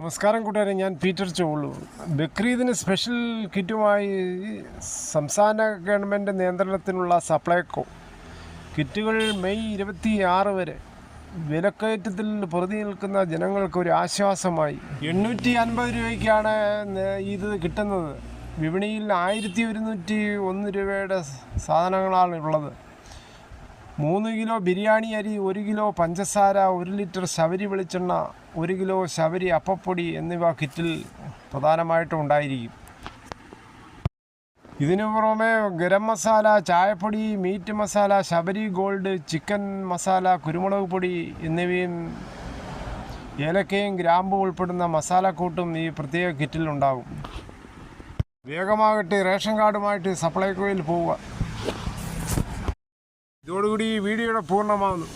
നമസ്കാരം കൂട്ടുകാരെ, ഞാൻ പീറ്റർ ചോളൂർ. ബക്രീദിന് സ്പെഷ്യൽ കിറ്റുമായി സംസ്ഥാന ഗവൺമെൻറ് നിയന്ത്രണത്തിലുള്ള സപ്ലൈകോ കിറ്റുകൾ മെയ് 26 വരെ വിലക്കയറ്റത്തിൽ പൊറുതി നിൽക്കുന്ന ജനങ്ങൾക്ക് ഒരു ആശ്വാസമായി 850 രൂപയ്ക്കാണ് ഇത് കിട്ടുന്നത്. വിപണിയിൽ 1101 രൂപയുടെ സാധനങ്ങളാണ് ഉള്ളത്. 3 കിലോ ബിരിയാണി അരി, 1 കിലോ പഞ്ചസാര, 1 ലിറ്റർ ശബരി വെളിച്ചെണ്ണ, 1 കിലോ ശബരി അപ്പപ്പൊടി എന്നിവ കിറ്റിൽ പ്രധാനമായിട്ടും ഉണ്ടായിരിക്കും. ഇതിനു പുറമെ ഗരം മസാല, ചായപ്പൊടി, meat masala, Sabari Gold, chicken masala, കുരുമുളക് പൊടി എന്നിവയും ഏലക്കയും ഗ്രാമ്പും ഉൾപ്പെടുന്ന മസാലക്കൂട്ടും ഈ പ്രത്യേക കിറ്റിൽ ഉണ്ടാകും. വേഗമാകട്ടെ, റേഷൻ കാർഡുമായിട്ട് സപ്ലൈകോയിൽ പോവുക. ഇതോടുകൂടി ഈ വീഡിയോയുടെ പൂർണ്ണമാകുന്നു.